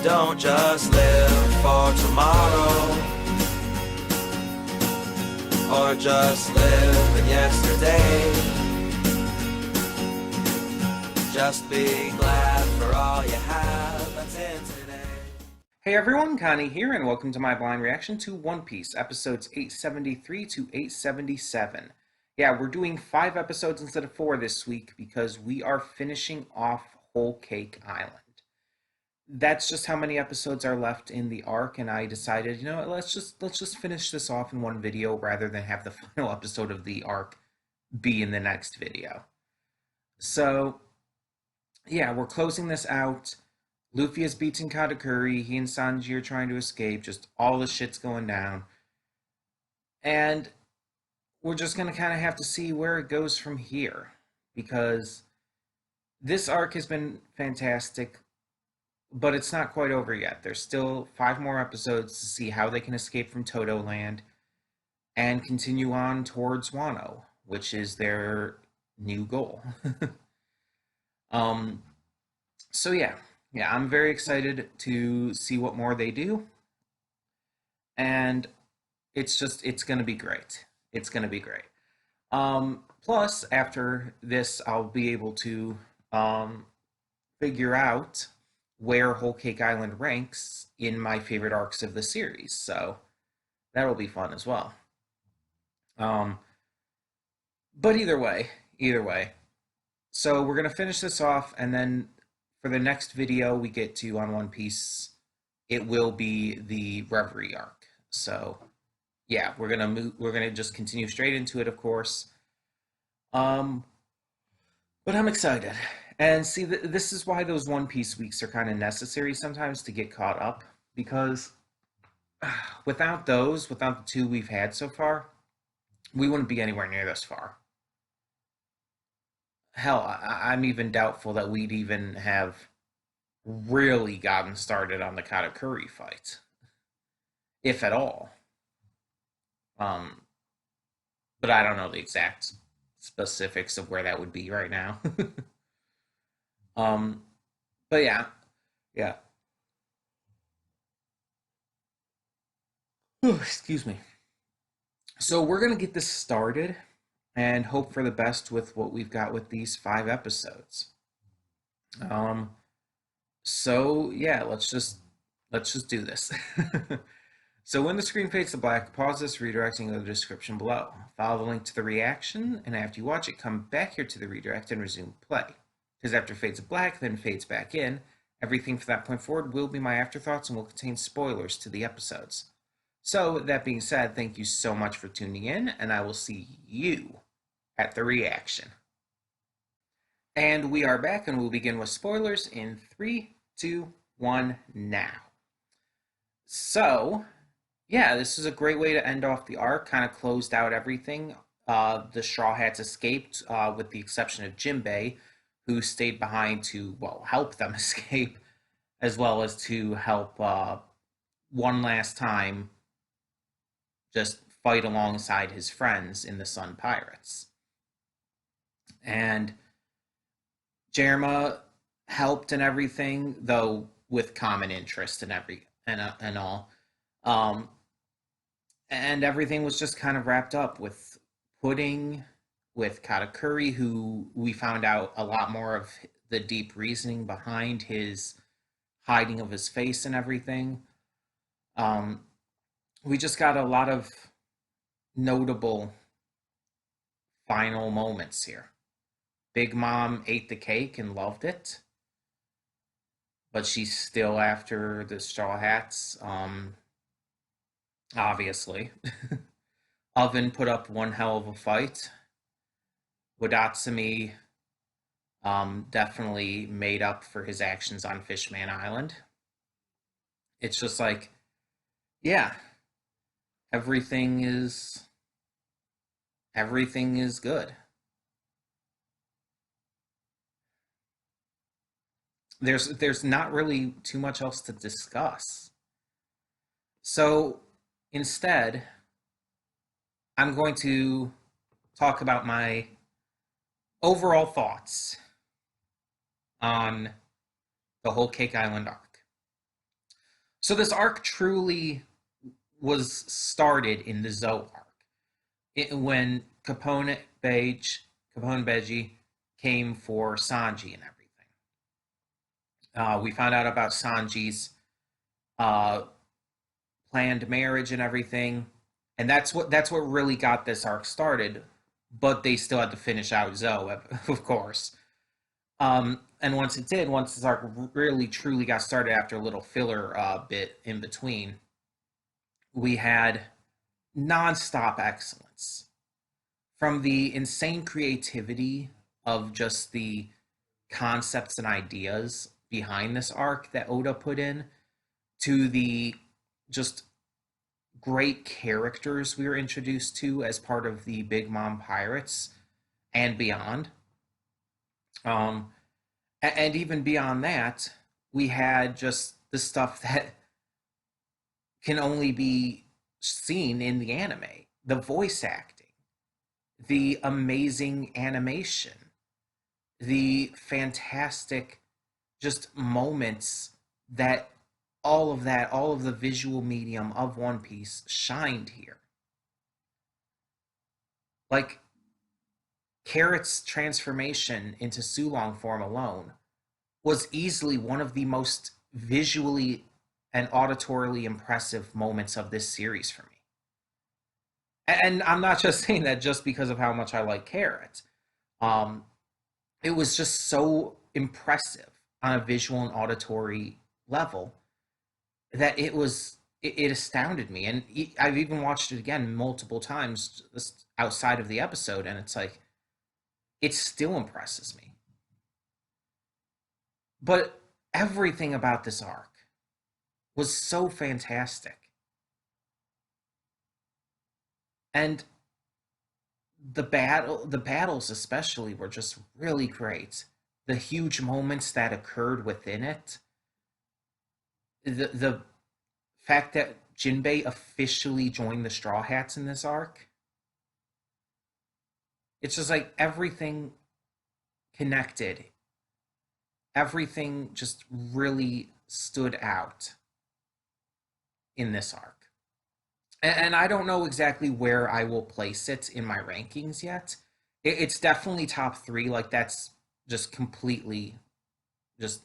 Don't just live for tomorrow, or just live in yesterday. Just be glad for all you have that's in today. Hey everyone, Connie here, and welcome to my blind reaction to One Piece, episodes 873 to 877. Yeah, we're doing 5 episodes instead of 4 this week because we are finishing off Whole Cake Island. That's just how many episodes are left in the arc, and I decided, you know what, let's just finish this off in one video rather than have the final episode of the arc be in the next video. So, yeah, we're closing this out. Luffy is beating Katakuri. He and Sanji are trying to escape. Just all the shit's going down. And we're just going to kind of have to see where it goes from here. Because this arc has been fantastic, but it's not quite over yet. There's still 5 more episodes to see how they can escape from Toto Land and continue on towards Wano, which is their new goal. So yeah, I'm very excited to see what more they do, and it's going to be great. It's going to be great. Plus, after this, I'll be able to figure out where Whole Cake Island ranks in my favorite arcs of the series, so that'll be fun as well. But either way, so we're going to finish this off, and then for the next video we get to on One Piece, it will be the Reverie arc. So yeah, we're gonna just continue straight into it, of course. But I'm excited. And see, this is why those One Piece weeks are kind of necessary sometimes to get caught up, because without the 2 we've had so far, we wouldn't be anywhere near this far. Hell, I'm even doubtful that we'd even have really gotten started on the Katakuri fight, if at all. But I don't know the exact specifics of where that would be right now. But yeah. Ooh, excuse me. So we're gonna get this started and hope for the best with what we've got with these 5 episodes. So yeah, let's just do this. So when the screen fades to black, pause this redirecting in the description below. Follow the link to the reaction, and after you watch it, come back here to the redirect and resume play. Because after it fades to black, then fades back in, everything from that point forward will be my afterthoughts and will contain spoilers to the episodes. So, that being said, thank you so much for tuning in, and I will see you at the reaction. And we are back, and we'll begin with spoilers in 3, 2, 1, now. So, yeah, this is a great way to end off the arc, kind of closed out everything. The Straw Hats escaped, with the exception of Jinbei, who stayed behind to, well, help them escape, as well as to help one last time just fight alongside his friends in the Sun Pirates. And Jerma helped and everything, though with common interest and all. And everything was just kind of wrapped up with Pudding, with Katakuri, who we found out a lot more of the deep reasoning behind his hiding of his face and everything. We just got a lot of notable final moments here. Big Mom ate the cake and loved it, but she's still after the Straw Hats, obviously. Oven put up one hell of a fight. Wadatsumi definitely made up for his actions on Fishman Island. It's just like, yeah, everything is good. There's not really too much else to discuss. So instead, I'm going to talk about my overall thoughts on the Whole Cake Island arc. So this arc truly was started in the Zoe arc. When Capone Beji came for Sanji and everything. We found out about Sanji's uh, planned marriage and everything, and that's what really got this arc started. But they still had to finish out Zoe, of course. And once it did, once this arc really truly got started after a little filler bit in between, we had nonstop excellence from the insane creativity of just the concepts and ideas behind this arc that Oda put in to the just great characters we were introduced to as part of the Big Mom Pirates and beyond. Um, and even beyond that, we had just the stuff that can only be seen in the anime, the voice acting, the amazing animation, the fantastic just moments that all of the visual medium of One Piece shined here. Like Carrot's transformation into Sulong form alone was easily one of the most visually and auditorily impressive moments of this series for me. And I'm not just saying that just because of how much I like Carrot. Um, it was just so impressive on a visual and auditory level that it astounded me. And I've even watched it again multiple times just outside of the episode, and it's like it still impresses me. But everything about this arc was so fantastic. And the battles especially were just really great. The huge moments that occurred within it, the fact that Jinbei officially joined the Straw Hats in this arc, it's just like everything connected. Everything just really stood out in this arc. And I don't know exactly where I will place it in my rankings yet. It's definitely top three. Like that's just completely just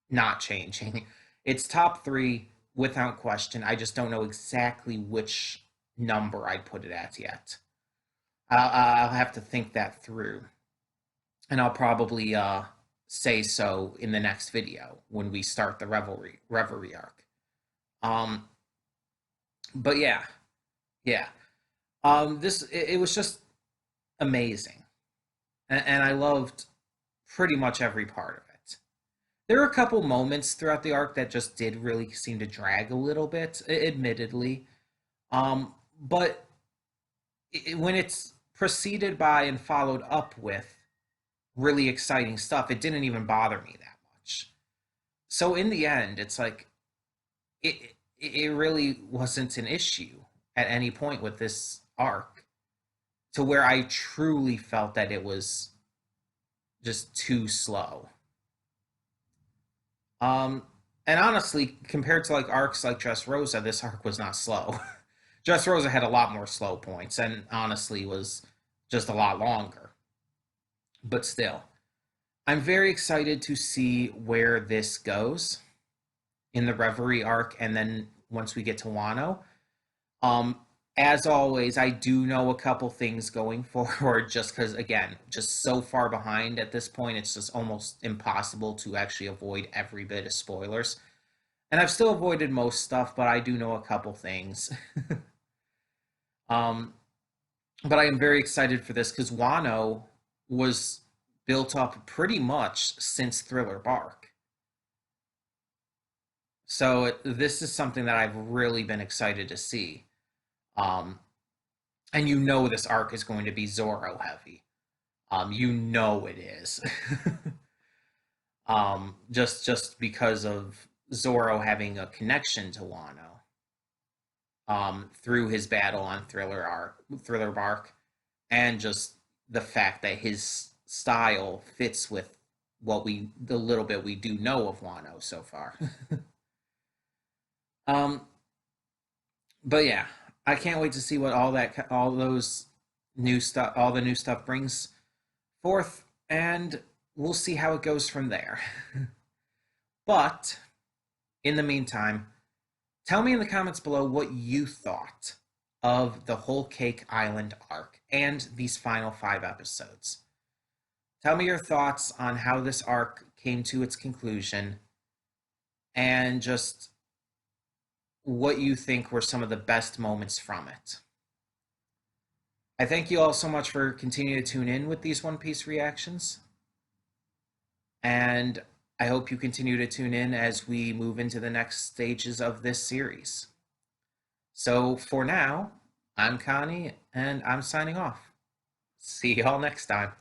not changing. It's top three without question. I just don't know exactly which number I'd put it at yet. I'll have to think that through, and I'll probably say so in the next video when we start the reverie arc. Um, but yeah, yeah. It was just amazing, and I loved pretty much every part of it. There were a couple moments throughout the arc that just did really seem to drag a little bit, admittedly. But when it's preceded by and followed up with really exciting stuff, it didn't even bother me that much. So in the end, it's like it really wasn't an issue at any point with this arc to where I truly felt that it was just too slow. Um, and honestly, compared to like arcs like Dressrosa, this arc was not slow. Dressrosa had a lot more slow points, and honestly was just a lot longer. But still, I'm very excited to see where this goes in the Reverie arc, and then once we get to Wano. Um, as always, I do know a couple things going forward just because, again, just so far behind at this point, it's just almost impossible to actually avoid every bit of spoilers. And I've still avoided most stuff, but I do know a couple things. um, but I am very excited for this because Wano was built up pretty much since Thriller Bark. So this is something that I've really been excited to see. Um, and you know this arc is going to be Zoro heavy. You know it is. Just because of Zoro having a connection to Wano. Through his battle on Thriller Bark, and just the fact that his style fits with the little bit we do know of Wano so far. Um, but yeah, I can't wait to see what all those new stuff, all the new stuff brings forth, and we'll see how it goes from there. But in the meantime, tell me in the comments below what you thought of the whole Cake Island arc and these final 5 episodes. Tell me your thoughts on how this arc came to its conclusion and just what you think were some of the best moments from it. I thank you all so much for continuing to tune in with these One Piece reactions. And I hope you continue to tune in as we move into the next stages of this series. So for now, I'm Connie, and I'm signing off. See y'all next time.